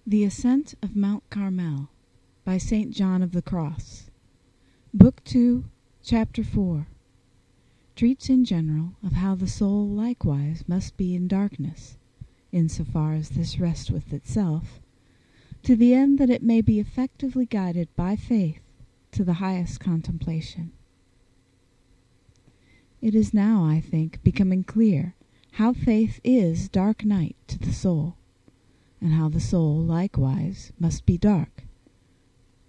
The Ascent of Mount Carmel by St. John of the Cross. Book 2, Chapter 4 treats in general of how the soul likewise must be in darkness, insofar as this rests with itself, to the end that it may be effectively guided by faith to the highest contemplation. It is now, I think, becoming clear how faith is dark night to the soul, and how the soul likewise must be dark,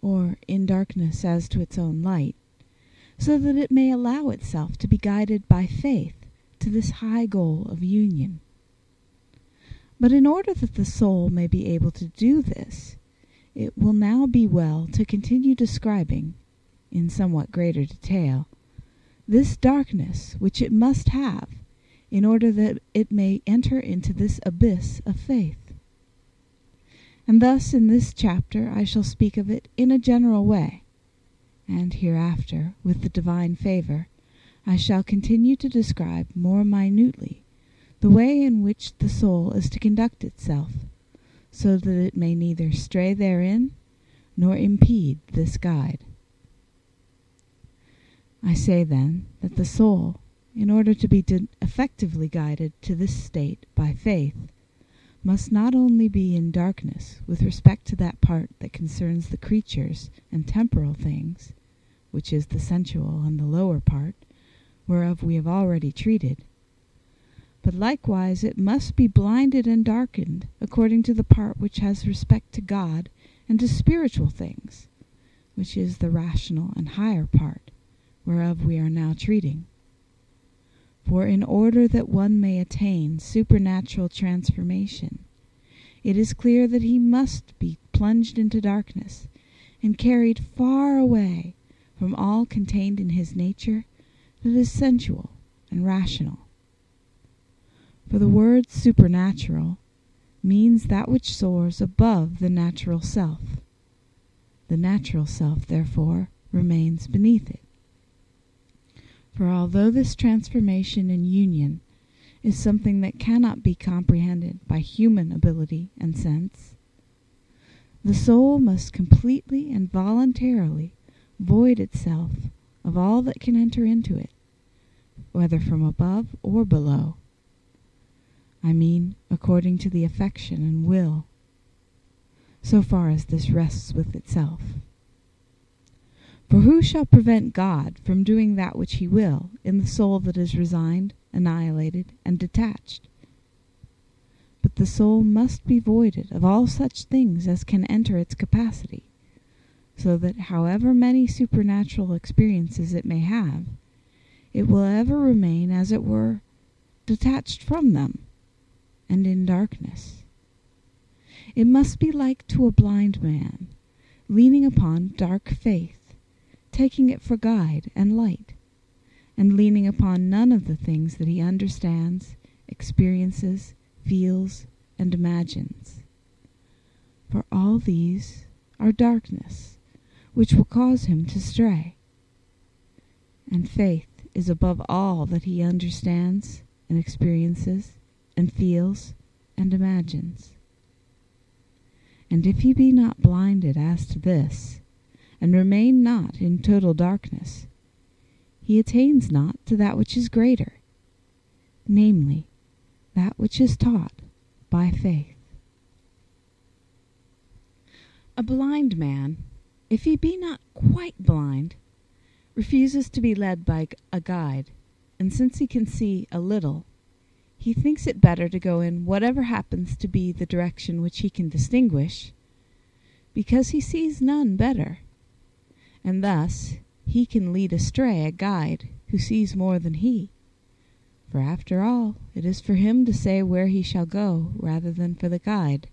or in darkness as to its own light, so that it may allow itself to be guided by faith to this high goal of union. But in order that the soul may be able to do this, it will now be well to continue describing, in somewhat greater detail, this darkness which it must have in order that it may enter into this abyss of faith. And thus in this chapter I shall speak of it in a general way, and hereafter, with the divine favor, I shall continue to describe more minutely the way in which the soul is to conduct itself, so that it may neither stray therein nor impede this guide. I say then that the soul, in order to be effectively guided to this state by faith, must not only be in darkness with respect to that part that concerns the creatures and temporal things, which is the sensual and the lower part, whereof we have already treated, but likewise it must be blinded and darkened according to the part which has respect to God and to spiritual things, which is the rational and higher part, whereof we are now treating. For in order that one may attain supernatural transformation, it is clear that he must be plunged into darkness and carried far away from all contained in his nature that is sensual and rational. For the word supernatural means that which soars above the natural self. The natural self, therefore, remains beneath it. For although this transformation and union is something that cannot be comprehended by human ability and sense, the soul must completely and voluntarily void itself of all that can enter into it, whether from above or below. I mean, according to the affection and will, so far as this rests with itself. For who shall prevent God from doing that which he will in the soul that is resigned, annihilated, and detached? But the soul must be voided of all such things as can enter its capacity, so that however many supernatural experiences it may have, it will ever remain, as it were, detached from them, and in darkness. It must be like to a blind man, leaning upon dark faith, taking it for guide and light, and leaning upon none of the things that he understands, experiences, feels, and imagines. For all these are darkness, which will cause him to stray. And faith is above all that he understands, and experiences, and feels, and imagines. And if he be not blinded as to this, and remain not in total darkness, he attains not to that which is greater, namely, that which is taught by faith. A blind man, if he be not quite blind, refuses to be led by a guide, and since he can see a little, he thinks it better to go in whatever happens to be the direction which he can distinguish, because he sees none better. And thus he can lead astray a guide who sees more than he. For after all, it is for him to say where he shall go, rather than for the guide.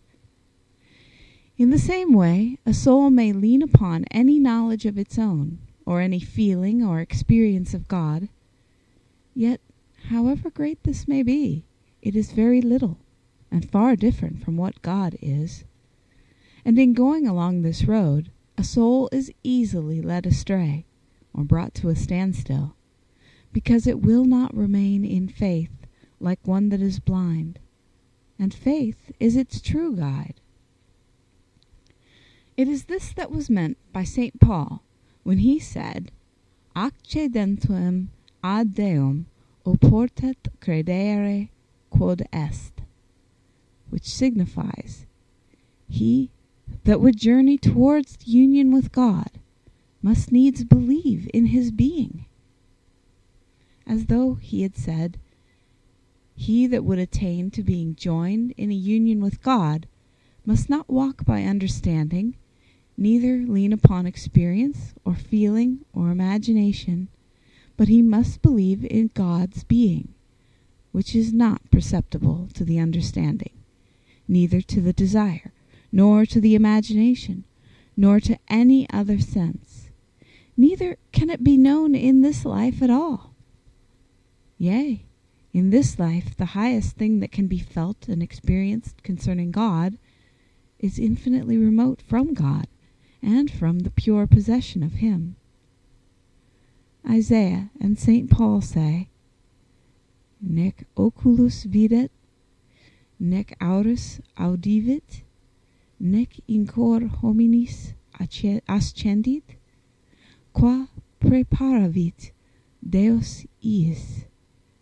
In the same way, a soul may lean upon any knowledge of its own, or any feeling or experience of God, yet, however great this may be, it is very little, and far different from what God is. And in going along this road, a soul is easily led astray, or brought to a standstill, because it will not remain in faith like one that is blind, and faith is its true guide. It is this that was meant by St. Paul when he said, Accedentuem ad Deum oportet credere quod est, which signifies, he that would journey towards union with God must needs believe in his being. As though he had said, he that would attain to being joined in a union with God must not walk by understanding, neither lean upon experience or feeling or imagination, but he must believe in God's being, which is not perceptible to the understanding, neither to the desire, nor to the imagination, nor to any other sense. Neither can it be known in this life at all. Yea, in this life the highest thing that can be felt and experienced concerning God is infinitely remote from God and from the pure possession of him. Isaiah and St. Paul say, Nec oculus videt, nec aurus audivit, nec in cor hominis ascendit, qua preparavit Deus iis,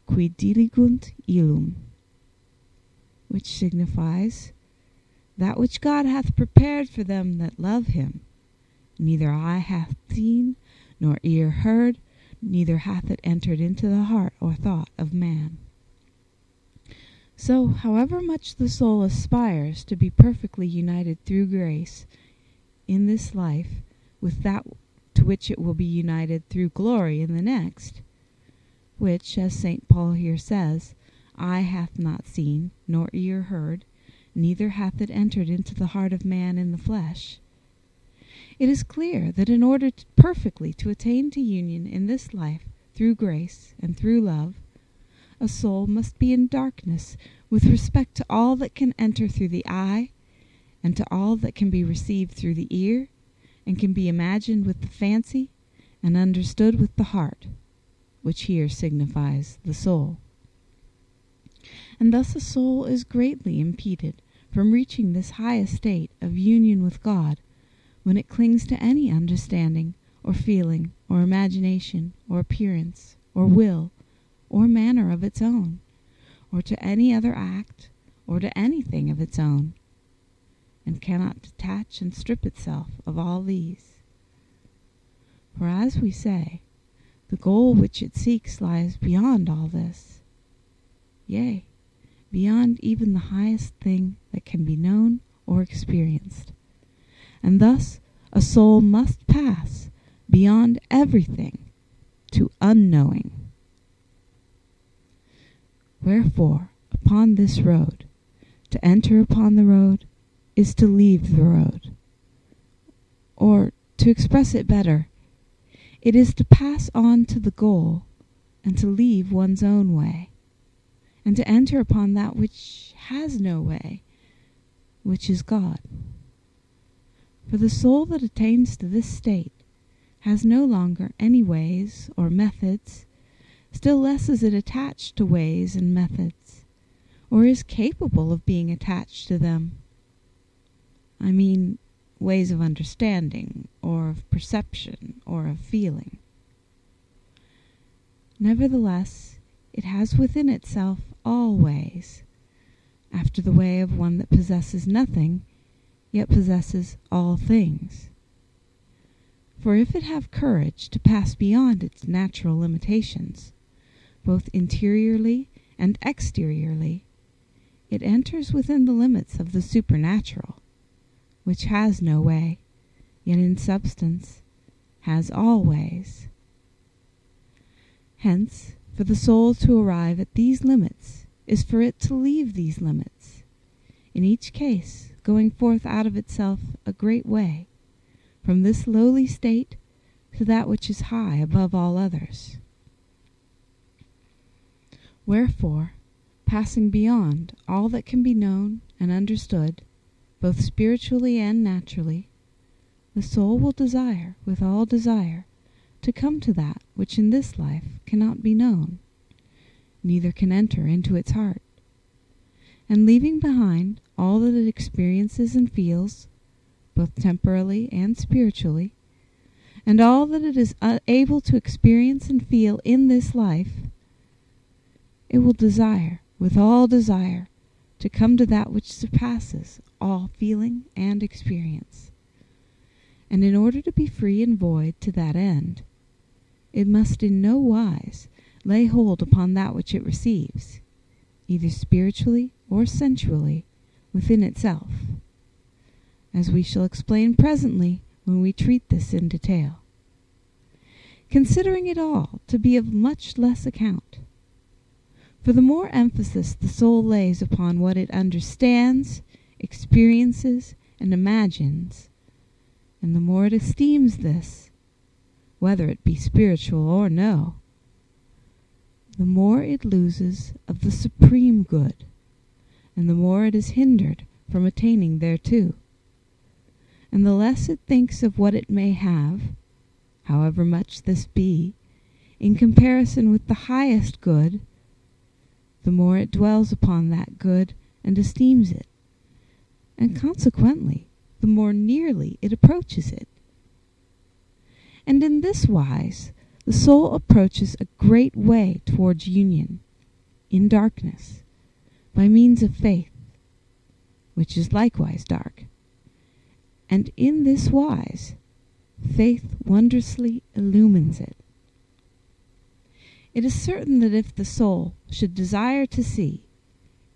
qui diligunt illum, which signifies, that which God hath prepared for them that love him, neither eye hath seen, nor ear heard, neither hath it entered into the heart or thought of man. So, however much the soul aspires to be perfectly united through grace in this life with that to which it will be united through glory in the next, which, as St. Paul here says, eye hath not seen, nor ear heard, neither hath it entered into the heart of man in the flesh, it is clear that in order perfectly to attain to union in this life through grace and through love, a soul must be in darkness with respect to all that can enter through the eye, and to all that can be received through the ear, and can be imagined with the fancy, and understood with the heart, which here signifies the soul. And thus a soul is greatly impeded from reaching this high estate of union with God when it clings to any understanding, or feeling, or imagination, or appearance, or will, or manner of its own, or to any other act, or to anything of its own, and cannot detach and strip itself of all these. For as we say, the goal which it seeks lies beyond all this, yea, beyond even the highest thing that can be known or experienced. And thus a soul must pass beyond everything to unknowing. Wherefore, upon this road, to enter upon the road is to leave the road. Or, to express it better, it is to pass on to the goal and to leave one's own way, and to enter upon that which has no way, which is God. For the soul that attains to this state has no longer any ways or methods, still less is it attached to ways and methods, or is capable of being attached to them. I mean, ways of understanding, or of perception, or of feeling. Nevertheless, it has within itself all ways, after the way of one that possesses nothing, yet possesses all things. For if it have courage to pass beyond its natural limitations, both interiorly and exteriorly, it enters within the limits of the supernatural, which has no way, yet in substance has all ways. Hence, for the soul to arrive at these limits is for it to leave these limits, in each case going forth out of itself a great way, from this lowly state to that which is high above all others. Wherefore, passing beyond all that can be known and understood, both spiritually and naturally, the soul will desire with all desire to come to that which in this life cannot be known, neither can enter into its heart, and leaving behind all that it experiences and feels, both temporally and spiritually, and all that it is able to experience and feel in this life, it will desire, with all desire, to come to that which surpasses all feeling and experience. And in order to be free and void to that end, it must in no wise lay hold upon that which it receives, either spiritually or sensually, within itself, as we shall explain presently when we treat this in detail, considering it all to be of much less account. For the more emphasis the soul lays upon what it understands, experiences, and imagines, and the more it esteems this, whether it be spiritual or no, the more it loses of the supreme good, and the more it is hindered from attaining thereto. And the less it thinks of what it may have, however much this be, in comparison with the highest good, the more it dwells upon that good and esteems it, and consequently the more nearly it approaches it. And in this wise the soul approaches a great way towards union, in darkness, by means of faith, which is likewise dark. And in this wise faith wondrously illumines it. It is certain that if the soul should desire to see,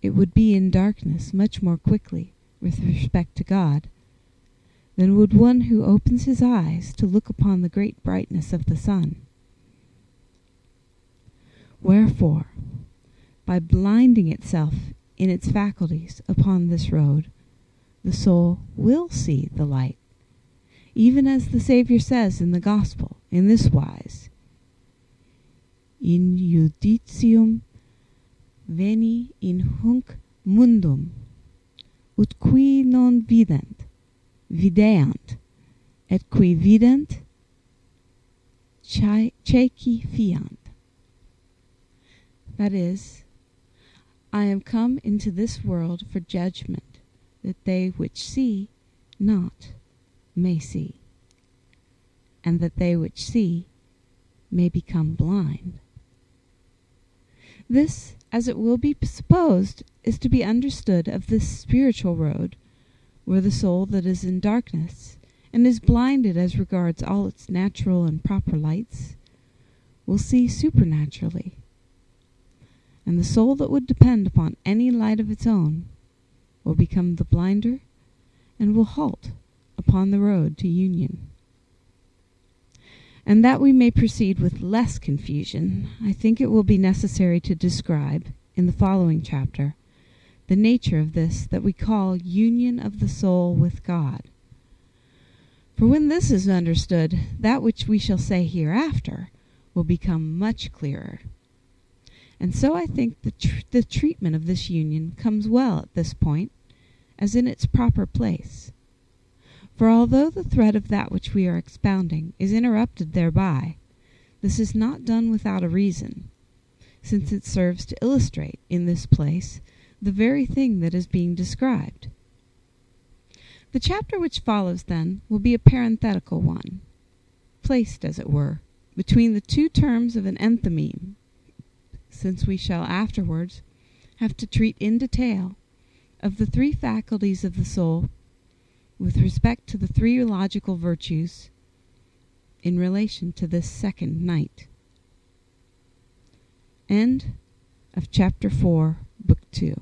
it would be in darkness much more quickly with respect to God, than would one who opens his eyes to look upon the great brightness of the sun. Wherefore, by blinding itself in its faculties upon this road, the soul will see the light, even as the Saviour says in the Gospel, in this wise, In judicium veni in hunc mundum, ut qui non vident, videant, et qui vident, ceci fiant. That is, I am come into this world for judgment, that they which see not may see, and that they which see may become blind. This, as it will be supposed, is to be understood of this spiritual road, where the soul that is in darkness, and is blinded as regards all its natural and proper lights, will see supernaturally. And the soul that would depend upon any light of its own will become the blinder, and will halt upon the road to union. And that we may proceed with less confusion, I think it will be necessary to describe, in the following chapter, the nature of this that we call union of the soul with God. For when this is understood, that which we shall say hereafter will become much clearer. And so I think the treatment of this union comes well at this point, as in its proper place. For although the thread of that which we are expounding is interrupted thereby, this is not done without a reason, since it serves to illustrate in this place the very thing that is being described. The chapter which follows, then, will be a parenthetical one, placed, as it were, between the two terms of an enthymeme, since we shall afterwards have to treat in detail of the three faculties of the soul with respect to the three logical virtues in relation to this second night. End of Chapter 4, Book 2.